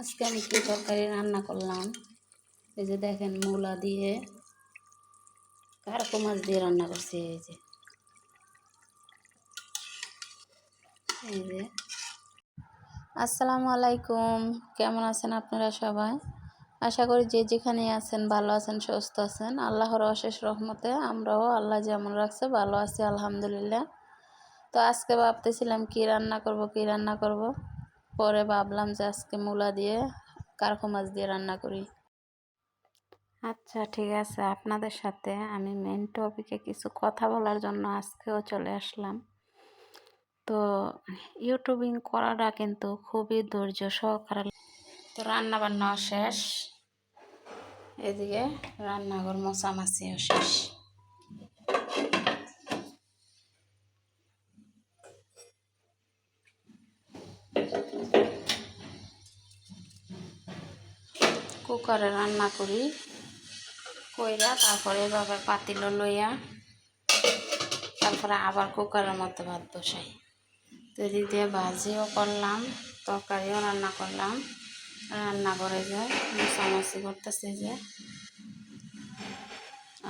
আজকে আমি কি তরকারি রান্না করলাম, এই যে দেখেন মূলা দিয়ে কারকো মাছ দিয়ে রান্না করছি। এই যে আসসালামু আলাইকুম, কেমন আছেন আপনারা সবাই? আশা করি যে যেখানে আছেন ভালো আছেন, সুস্থ আছেন। আল্লাহর অশেষ রহমতে আমরাও আল্লাহ যেমন রাখছে ভালো আছি আলহামদুলিল্লাহ। তো আজকে ভাবতেছিলাম কি রান্না করব, পরে ভাবলাম যে আজকে মূলা দিয়ে কারকো মাছ দিয়ে রান্না করি। আচ্ছা ঠিক আছে, আপনাদের সাথে আমি মেন টপিকে কিছু কথা বলার জন্য আজকেও চলে আসলাম। তো ইউটিউবিং করাটা কিন্তু খুবই ধৈর্য সহকারে। তো রান্না বান্না শেষ, এদিকে রান্নাঘর মোছামাছিও শেষ। কুকারে রান্না করি, কইরা তারপরে এভাবে পাতিল লইয়া তারপরে আবার কুকারের মধ্যে ভাত বসাই। তো এদিক দিয়ে ভাজিও করলাম, তরকারিও রান্না করলাম। রান্না করে যে মোছামাছি করতেছে যে,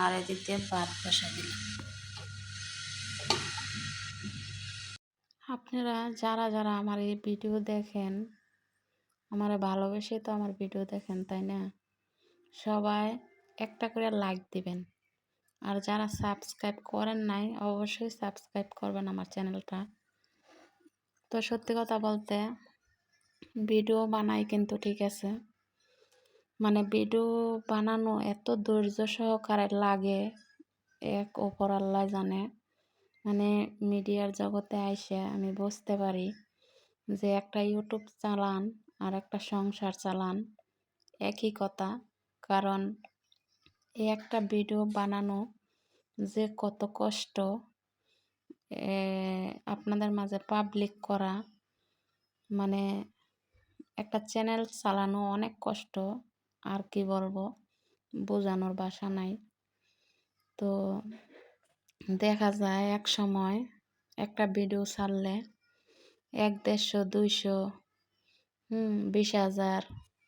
আর এদিক দিয়ে ভাত বসা দিলাম। আপনারা যারা যারা আমার এই ভিডিও দেখেন, আমার ভালোবেসে তো আমার ভিডিও দেখেন, তাই না? সবাই একটা করে লাইক দিবেন, আর যারা সাবস্ক্রাইব করেন নাই অবশ্যই সাবস্ক্রাইব করবেন আমার চ্যানেলটা। তো সত্যি কথা বলতে ভিডিও বানাই কিন্তু ঠিক আছে, মানে ভিডিও বানানো এত ধৈর্য সহকারে লাগে, এক ওপর আল্লাহ জানে। মানে মিডিয়ার জগতে আইসে আমি বুঝতে পারি যে একটা ইউটিউব চালান আর একটা সংসার চালান একই কথা। কারণ এই একটা ভিডিও বানানো যে কত কষ্ট, আপনাদের মাঝে পাবলিক করা, মানে একটা চ্যানেল চালানো অনেক কষ্ট। আর কি বলবো, বোঝানোর ভাষা নাই। তো দেখা যায় এক সময় একটা ভিডিও ছাড়লে 100, 150, 20,000,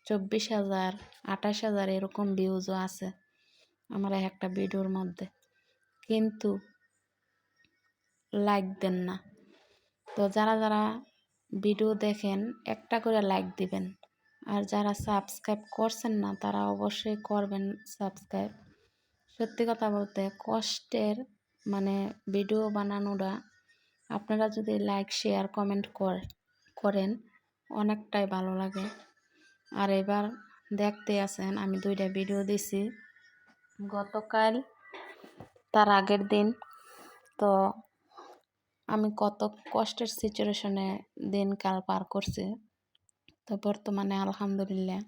24,000, 28,000 এরকম ভিউজও আছে আমার একটা ভিডিওর মধ্যে, কিন্তু লাইক দেন না। তো যারা যারা ভিডিও দেখেন একটা করে লাইক দিবেন, আর যারা সাবস্ক্রাইব করছেন না তারা অবশ্যই করবেন সাবস্ক্রাইব। সত্যি কথা বলতে কষ্টের, মানে ভিডিও বানানোটা আপনারা যদি লাইক শেয়ার কমেন্ট করেন অনেকটাই ভালো লাগে। আর এবার দেখতে আছেন আমি 2টা ভিডিও দিছি গতকাল, তার আগের দিন। তো আমি কত কষ্টের সিচুয়েশনে দিনকাল পার করছি। তো বর্তমানে আলহামদুলিল্লাহ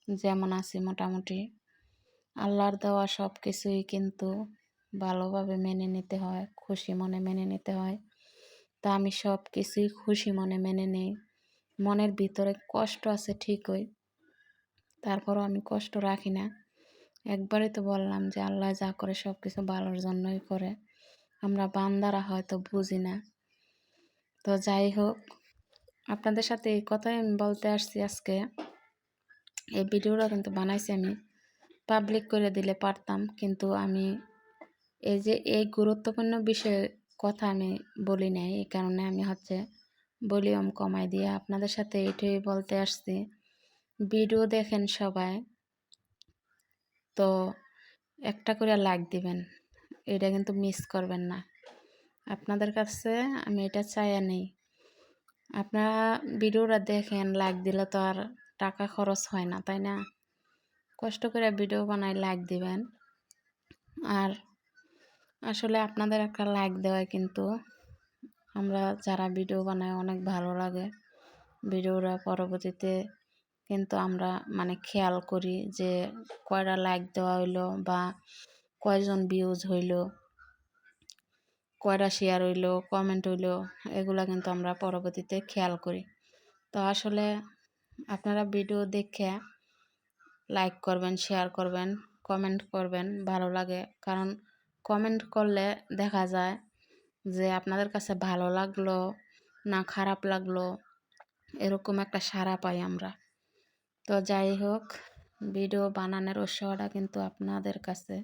যেমন আছি মোটামুটি, আল্লাহর দেওয়া সব কিছুই কিন্তু ভালোভাবে মেনে নিতে হয়, খুশি মনে মেনে নিতে হয়। তা আমি সব কিছুই খুশি মনে মেনে নিই। মনের ভিতরে কষ্ট আছে ঠিকই, তারপরও আমি কষ্ট রাখি না। একবারই তো বললাম যে আল্লাহ যা করে সব কিছু ভালোর জন্যই করে, আমরা বান্দারা হয়তো বুঝি না। তো যাই হোক, আপনাদের সাথে এই কথাই আমি বলতে আসছি আজকে। এই ভিডিওটা কিন্তু বানাইছি আমি, পাবলিক করে দিলে পারতাম, কিন্তু আমি এই যে এই গুরুত্বপূর্ণ বিষয়ে কথা আমি বলি নাই, এই কারণে আমি ভলিউম কমাই দিয়ে আপনাদের সাথে এইটাই বলতে আসছি। ভিডিও দেখেন সবাই, তো একটা করে লাইক দিবেন, এটা কিন্তু মিস করবেন না। আপনাদের কাছে আমি এটা চাইয়া নেই, আপনারা ভিডিওটা দেখেন, লাইক দিলে তো আর টাকা খরচ হয় না, তাই না? কষ্ট করে ভিডিও বানাই লাইক দিবেন। আর আসলে আপনাদের একটা লাইক দেওয়ায় কিন্তু আমরা যারা ভিডিও বানাই অনেক ভালো লাগে। ভিডিওটা পরবর্তীতে কিন্তু আমরা মানে খেয়াল করি যে কয়টা লাইক দেওয়া হইলো, বা কয়জন ভিউজ হইলো, কয়টা শেয়ার হইলো, কমেন্ট হইলো, এগুলা কিন্তু আমরা পরবর্তীতে খেয়াল করি। তো আসলে আপনারা ভিডিও দেখে লাইক করবেন, শেয়ার করবেন, কমেন্ট করবেন, ভালো লাগে। কারণ কমেন্ট করলে দেখা যায় যে আপনাদের কাছে ভালো লাগলো না খারাপ লাগলো, এরকম একটা সাড়া পাই আমরা। তো যাই হোক, ভিডিও বানানোর উৎসাহটা কিন্তু আপনাদের কাছে।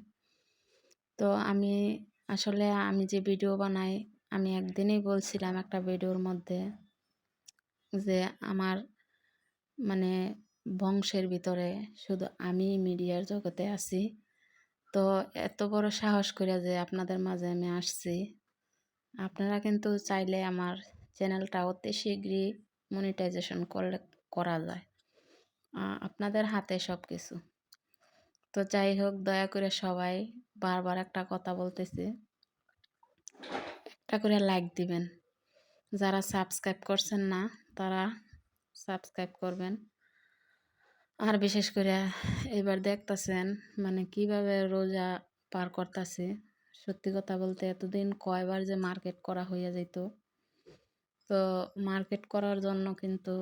তো আমি যে ভিডিও বানাই, আমি একদিনই বলছিলাম একটা ভিডিওর মধ্যে যে আমার মানে বংশের ভিতরে শুধু আমি মিডিয়ার জগতে আছি। তো এত বড় সাহস করে যে আপনাদের মাঝে আমি আসছি। আপনারা কিন্তু চাইলে আমার চ্যানেলটা অতি শীঘ্রই মনিটাইজেশন করা যায়। আপনাদের হাতে সব কিছু। তো যাই হোক, দয়া করে সবাই, বারবার একটা কথা বলতেছি, একটা করে লাইক দিবেন। যারা সাবস্ক্রাইব করছেন না তারা সাবস্ক্রাইব করবেন। আর বিশেষ করে এবার দেখতেছেন মানে কিভাবে রোজা পার করতেছি। সত্যি কথা বলতে এতদিন কয়বার যে মার্কেট করা হইয়া যেত। তো মার্কেট করার জন্য কিন্তু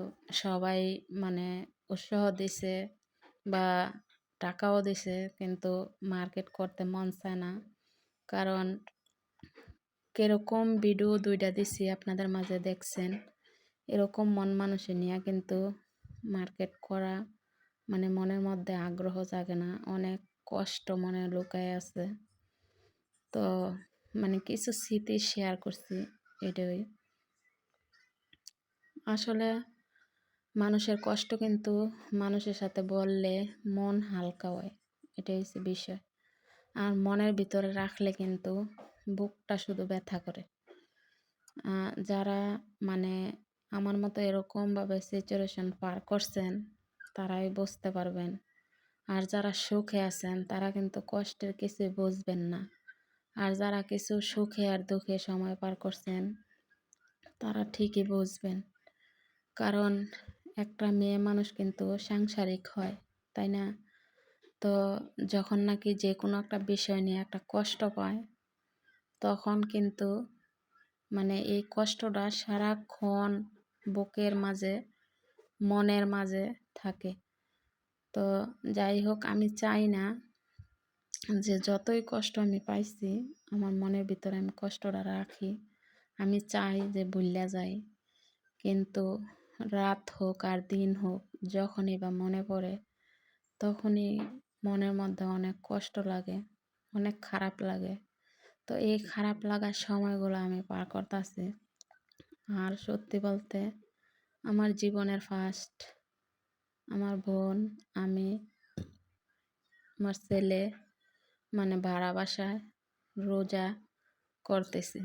সবাই মানে উৎসাহ দিছে বা টাকাও দিছে, কিন্তু মার্কেট করতে মন চায় না। কারণ কিরকম ভিডিও 2টা দিছি আপনাদের মাঝে দেখছেন। এরকম মন মানুষে নিয়ে কিন্তু মার্কেট করা মানে মনের মধ্যে আগ্রহ জাগে না, অনেক কষ্ট মনে লুকায় আছে। তো মানে কিছু স্মৃতি শেয়ার করছি, এটাই আসলে মানুষের কষ্ট কিন্তু মানুষের সাথে বললে মন হালকা হয়, এটাই হচ্ছে বিষয়। আর মনের ভিতরে রাখলে কিন্তু বুকটা শুধু ব্যথা করে। যারা মানে আমার মতো এরকমভাবে সিচুয়েশন পার করছেন তারাই বুঝতে পারবেন। আর যারা সুখে আছেন তারা কিন্তু কষ্টের কিছুই বুঝবেন না। আর যারা কিছু সুখে আর দুঃখে সময় পার করছেন তারা ঠিকই বুঝবেন। কারণ একটা মেয়ে মানুষ কিন্তু সাংসারিক হয়, তাই না? তো যখন নাকি যে কোনো একটা বিষয় নিয়ে একটা কষ্ট পায়, তখন কিন্তু মানে এই কষ্টটা সারাক্ষণ বুকের মাঝে, মনের মাঝে থাকে। তো যাই হোক, আমি চাই না যে যতই কষ্ট আমি পাইছি আমার মনের ভিতরে আমি কষ্টটা রাখি। আমি চাই যে ভুইল্লা যাই, কিন্তু রাত হোক আর দিন হোক যখনই বা মনে পড়ে তখনই মনের মধ্যে অনেক কষ্ট লাগে, অনেক খারাপ লাগে। তো এই খারাপ লাগার সময়গুলো আমি পার করতেছি। আর সত্যি বলতে আমার জীবনের ফার্স্ট আমার বোন, আমি, আমার ছেলে মানে ভাড়া বাসায় রোজা করতেছি।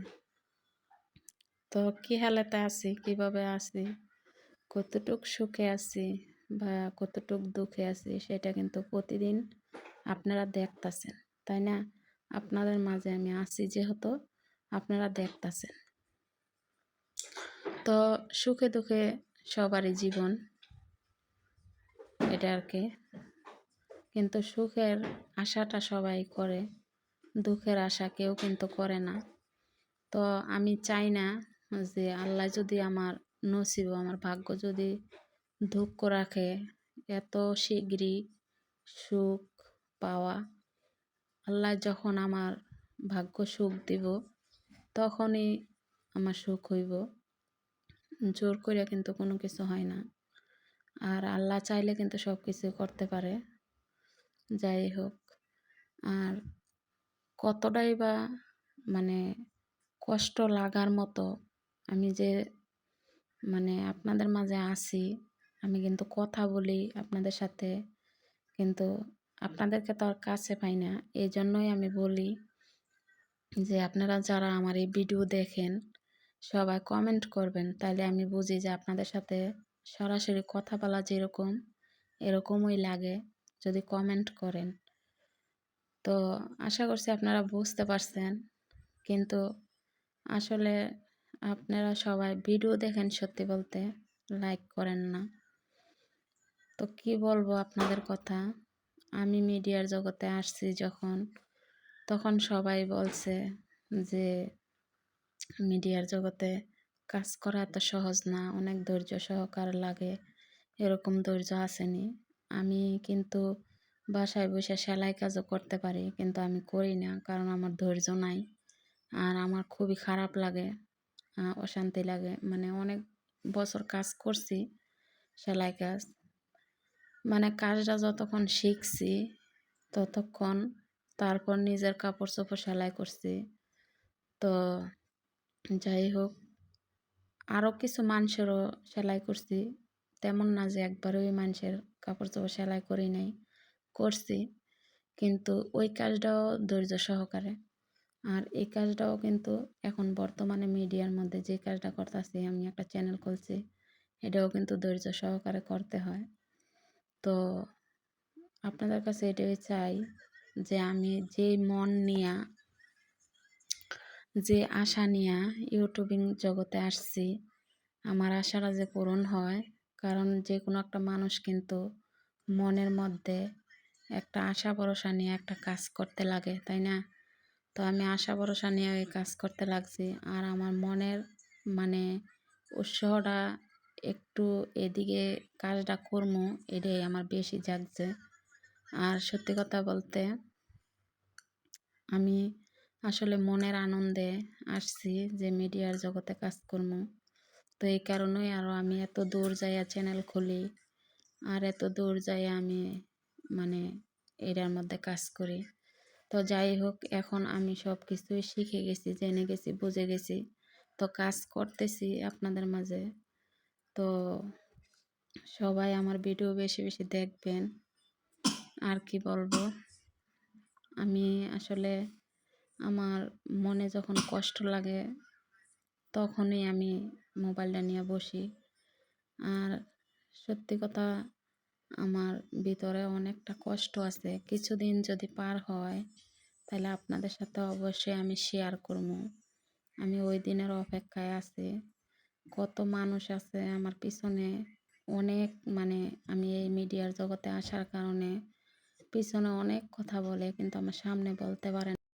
তো কী হালাতে আছি, কীভাবে আছি, কতটুক সুখে আছি বা কতটুক দুঃখে আছি সেটা কিন্তু প্রতিদিন আপনারা দেখতেছেন, তাই না? আপনাদের মাঝে আমি আছি যেহেতু আপনারা দেখতেছেন। তো সুখে দুঃখে সবারই জীবন, এটা আর কি। কিন্তু সুখের আশাটা সবাই করে, দুঃখের আশা কেউ কিন্তু করে না। তো আমি চাই না যে আল্লাহ যদি আমার নসিব, আমার ভাগ্য যদি দুঃখ রাখে এত শীঘ্রই সুখ পাওয়া। আল্লাহ যখন আমার ভাগ্য সুখ দিব তখনই আমার সুখ হইব। জোর করে কিন্তু কোনো কিছু হয় না। আর আল্লাহ চাইলে কিন্তু সব কিছু করতে পারে। যাই হোক, আর কতটাই বা মানে কষ্ট লাগার মতো আমি যে মানে আপনাদের মাঝে আছি, আমি কিন্তু কথা বলি আপনাদের সাথে, কিন্তু আপনাদেরকে তো আর কাছে পাই না। এই জন্যই আমি বলি যে আপনারা যারা আমার এই ভিডিও দেখেন সবাই কমেন্ট করবেন, তাহলে আমি বুঝি যে আপনাদের সাথে সরাসরি কথা বলা যেরকম এরকমই লাগে যদি কমেন্ট করেন। তো আশা করছি আপনারা বুঝতে পারছেন, কিন্তু আসলে আপনারা সবাই ভিডিও দেখেন, সত্যি বলতে লাইক করেন না। তো কি বলবো আপনাদের কথা, আমি মিডিয়ার জগতে আসছি যখন, তখন সবাই বলছে যে মিডিয়ার জগতে কাজ করা এত সহজ না, অনেক ধৈর্য সহকার লাগে। এরকম ধৈর্য আসেনি। আমি কিন্তু বাসায় বসে সেলাই কাজও করতে পারি, কিন্তু আমি করি না কারণ আমার ধৈর্য নাই। আর আমার খুবই খারাপ লাগে, অশান্তি লাগে। মানে অনেক বছর কাজ করছি সেলাই কাজ, মানে কাজটা যতক্ষণ শিখছি ততক্ষণ, তারপর নিজের কাপড় চোপড় সেলাই করছি। তো যাই হোক, আরও কিছু মানুষেরও সেলাই করছি, তেমন না যে একবারে ওই মানুষের কাপড় চোপড় সেলাই করি নাই, করছি, কিন্তু ওই কাজটাও ধৈর্য সহকারে। আর এই কাজটাও কিন্তু এখন বর্তমানে মিডিয়ার মধ্যে যে কাজটা করতেছি, আমি একটা চ্যানেল খুলছি, এটাও কিন্তু ধৈর্য সহকারে করতে হয়। তো আপনাদের কাছে এটাই চাই যে আমি যে মন নিয়া, যে আশা নিয়া ইউটিউবিং জগতে আসছি, আমার আশাটা যে পূরণ হয়। কারণ যে কোনো একটা মানুষ কিন্তু মনের মধ্যে একটা আশা ভরসা নিয়ে একটা কাজ করতে লাগে, তাই না? তো আমি আশা ভরসা নিয়ে ওই কাজ করতে লাগছি। আর আমার মনের মানে উৎসাহটা একটু এদিকে কাজটা করবো, এটাই আমার বেশি জাগছে। আর সত্যি কথা বলতে আমি আসলে মনের আনন্দে আসছি যে মিডিয়ার জগতে কাজ করবো। তো এই কারণেই আরও আমি এত দূর যাইয়া চ্যানেল খুলি, আর এত দূর যাইয়া আমি মানে এটার মধ্যে কাজ করি। তো যাই হোক, এখন আমি সব কিছুই শিখে গেছি, জেনে গেছি, বুঝে গেছি। তো কাজ করতেছি আপনাদের মাঝে। তো সবাই আমার ভিডিও বেশি বেশি দেখবেন। আর কি বলবো, আমি আসলে আমার মনে যখন কষ্ট লাগে তখনই আমি মোবাইলটা নিয়ে বসি। আর সত্যি কথা, আমার ভিতরে অনেকটা কষ্ট আছে, কিছুদিন যদি পার হয় তাহলে আপনাদের সাথে অবশ্যই আমি শেয়ার করবো। আমি ওই দিনের অপেক্ষায় আছি। কত মানুষ আছে আমার পিছনে, অনেক মানে আমি এই মিডিয়ার জগতে আসার কারণে পিছনে অনেক কথা বলে, কিন্তু আমার সামনে বলতে পারে না।